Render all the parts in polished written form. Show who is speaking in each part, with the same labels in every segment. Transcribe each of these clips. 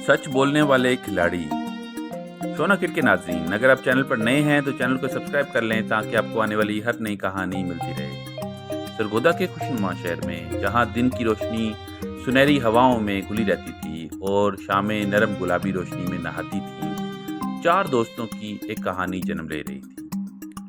Speaker 1: सच बोलने वाले खिलाड़ी। सोना किट के नाज़रीन, अगर आप चैनल पर नए हैं तो चैनल को सब्सक्राइब कर लें ताकि आपको आने वाली हर नई कहानी मिलती रहे। सरगोदा के खुशनुमा शहर में जहां दिन की रोशनी सुनहरी हवाओं में घुली रहती थी और शामें नरम गुलाबी रोशनी में नहाती थी, 4 दोस्तों की एक कहानी जन्म ले रही थी।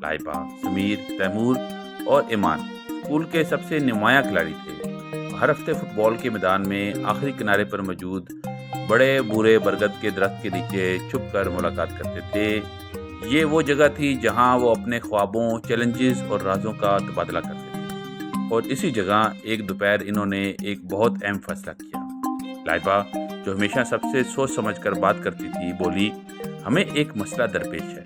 Speaker 1: लाइबा, समीर, तैमूर और ईमान स्कूल के सबसे नुमायां खिलाड़ी थे। हर हफ्ते फुटबॉल के मैदान में आखिरी किनारे पर मौजूद बड़े बूढ़े बरगद के दरख्त के नीचे छुप कर मुलाकात करते थे। ये वो जगह थी जहां वो अपने ख्वाबों, चैलेंजेस और राजों का तबादला करते थे। और इसी जगह एक दोपहर इन्होंने एक बहुत अहम फैसला किया। लाइबा, जो हमेशा सबसे सोच समझ कर बात करती थी, बोली, हमें एक मसला दरपेश है।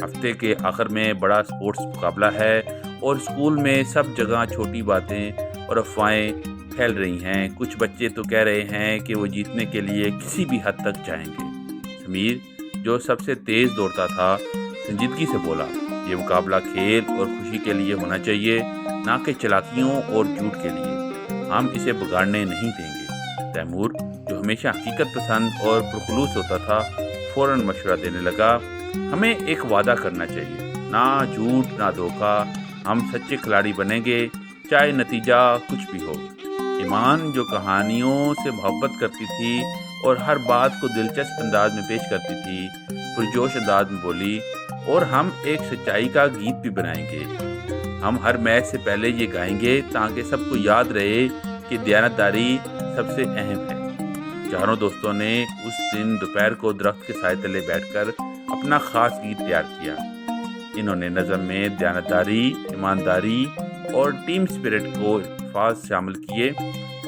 Speaker 1: हफ्ते के आखिर में बड़ा स्पोर्ट्स मुकाबला है और स्कूल में सब जगह छोटी बातें और अफवाहें फैल रही हैं। कुछ बच्चे तो कह रहे हैं कि वो जीतने के लिए किसी भी हद तक जाएंगे। समीर, जो सबसे तेज दौड़ता था, संजीदगी से बोला, ये मुकाबला खेल और खुशी के लिए होना चाहिए, ना कि चालाकियों और झूठ के लिए। हम इसे बिगाड़ने नहीं देंगे। तैमूर, जो हमेशा हकीकत पसंद और पुरखुलूस होता था, फौरन मशवरा देने लगा, हमें एक वादा करना चाहिए, ना झूठ ना धोखा। हम सच्चे खिलाड़ी बनेंगे, चाहे नतीजा कुछ भी हो। ईमान, जो कहानियों से मोहब्बत करती थी और हर बात को दिलचस्प अंदाज में पेश करती थी, पुरजोश अंदाज में बोली, और हम एक सच्चाई का गीत भी बनाएंगे। हम हर मैच से पहले ये गाएंगे ताकि सबको याद रहे कि दयानतदारी सबसे अहम है। चारों दोस्तों ने उस दिन दोपहर को दरख्त के साए तले बैठकर अपना खास गीत तैयार किया। इन्होंने नज़म में दयानतदारी, ईमानदारी और टीम स्पिरिट को अल्फाज शामिल किए,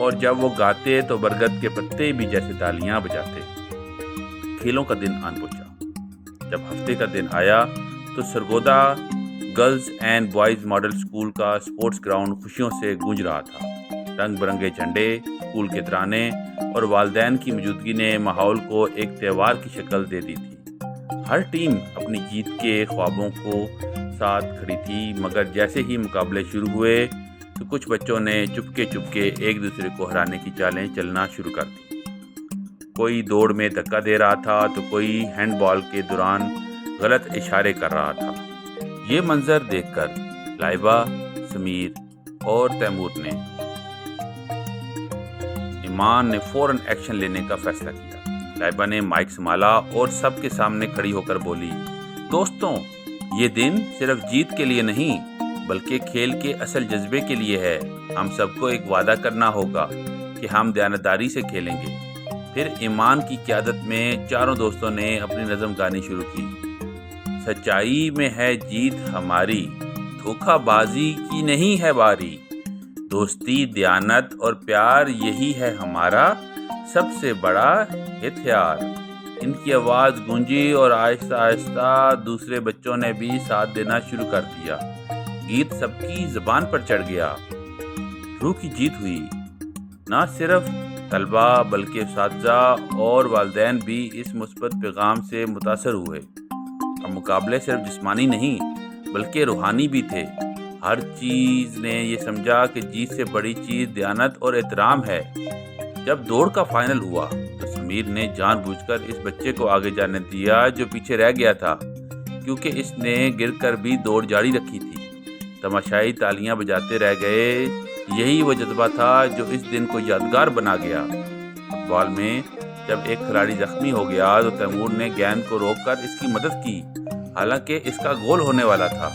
Speaker 1: और जब वो गाते तो बरगद के पत्ते भी जैसे तालियां बजाते। खेलों का दिन आन पहुंचा। जब हफ्ते का दिन आया तो Sargodha girls and boys model school का स्पोर्ट्स ग्राउंड खुशियों से गूंज रहा था। रंग बिरंगे झंडे, स्कूल के तराने और वालिदैन की मौजूदगी ने माहौल को एक त्यौहार की शक्ल दे दी थी। हर टीम अपनी जीत के ख्वाबों को साथ खड़ी थी, मगर जैसे ही मुकाबले शुरू हुए तो कुछ बच्चों ने चुपके एक दूसरे को हराने की चालें चलना शुरू कर दी। कोई दौड़ में धक्का दे रहा था तो कोई हैंडबॉल के दौरान गलत इशारे कर रहा था। ये मंजर देखकर लाइबा, समीर और तैमूर ने ईमान ने फौरन एक्शन लेने का फैसला किया। लाइबा ने माइक संभाला और सबके सामने खड़ी होकर बोली, दोस्तों, ये दिन सिर्फ जीत के लिए नहीं बल्कि खेल के असल जज्बे के लिए है। हम सबको एक वादा करना होगा कि हम दयानतदारी से खेलेंगे। फिर ईमान की क़यादत में चारों दोस्तों ने अपनी नज़म गानी शुरू की। सच्चाई में है जीत हमारी, धोखाबाजी की नहीं है बारी। दोस्ती, दयानत और प्यार, यही है हमारा सबसे बड़ा हथियार। इनकी आवाज़ गूंजी और आहिस्ता आहिस्ता दूसरे बच्चों ने भी साथ देना शुरू कर दिया। गीत सबकी ज़बान पर चढ़ गया। रूह की जीत हुई। ना सिर्फ तलबा बल्कि उस्ताज़ा और वालिदैन भी इस मुस्बत पैगाम से मुतासर हुए। अब मुकाबले सिर्फ जिस्मानी नहीं बल्कि रूहानी भी थे। हर चीज़ ने ये समझा कि जीत से बड़ी चीज़ दयानत और एहतराम है। जब दौड़ का फाइनल हुआ तो समीर ने जानबूझकर इस बच्चे को आगे जाने दिया जो पीछे रह गया था, क्योंकि इसने गिरकर भी दौड़ जारी रखी थी। तमाशाई तालियां बजाते रह गए। यही वो जज्बा था जो इस दिन को यादगार बना गया। फुटबॉल में जब एक खिलाड़ी जख्मी हो गया तो तैमूर ने गेंद को रोककर इसकी मदद की, हालांकि इसका गोल होने वाला था।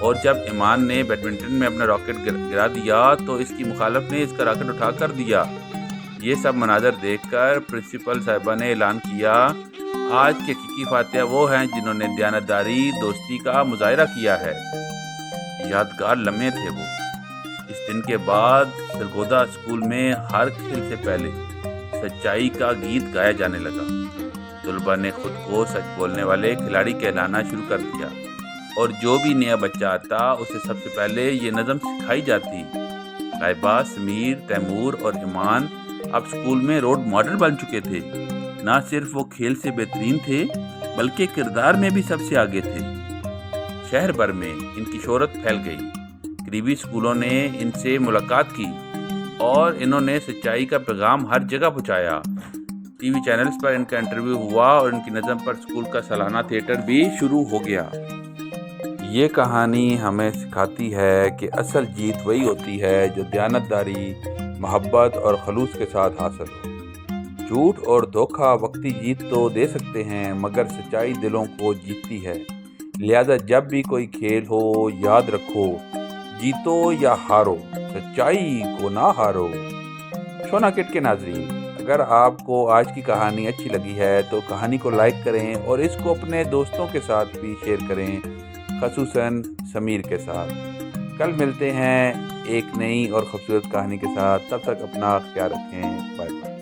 Speaker 1: और जब ईमान ने बैडमिंटन में अपना रॉकेट गिरा दिया तो इसकी मुखालिफ ने इसका रॉकेट उठा कर दिया। ये सब मनाजर देखकर प्रिंसिपल साहिबा ने ऐलान किया, आज के हकीकी फातिहा वो हैं जिन्होंने दयानतदारी, दोस्ती का मुजाहिरा किया है। यादगार लम्हे थे वो। इस दिन के बाद सरगोदा स्कूल में हर खेल से पहले सच्चाई का गीत गाया जाने लगा। तलबा ने खुद को सच बोलने वाले खिलाड़ी कहलाना शुरू कर दिया, और जो भी नया बच्चा आता उसे सबसे पहले ये नज़म सिखाई जाती। लाइबा, समीर, तैमूर और ईमान अब स्कूल में रोल मॉडल बन चुके थे। ना सिर्फ वो खेल से बेहतरीन थे बल्कि किरदार में भी सबसे आगे थे। शहर भर में इनकी शोहरत फैल गई। करीबी स्कूलों ने इनसे मुलाकात की और इन्होंने सच्चाई का पैगाम हर जगह पहुंचाया। टीवी चैनल्स पर इनका इंटरव्यू हुआ और इनकी नज़म पर स्कूल का सालाना थिएटर भी शुरू हो गया। ये कहानी हमें सिखाती है कि असल जीत वही होती है जो दयानतदारी, मोहब्बत और खलूस के साथ हासिल हो। झूठ और धोखा वक्ती जीत तो दे सकते हैं, मगर सच्चाई दिलों को जीतती है। लिहाजा जब भी कोई खेल हो, याद रखो, जीतो या हारो, सच्चाई को ना हारो। शोना किड के नाज़रीन, अगर आपको आज की कहानी अच्छी लगी है तो कहानी को लाइक करें और इसको अपने दोस्तों के साथ भी शेयर करें, ख़ुसूसन समीर के साथ। कल मिलते हैं एक नई और खूबसूरत कहानी के साथ। तब तक अपना ख्याल रखें। Bye bye.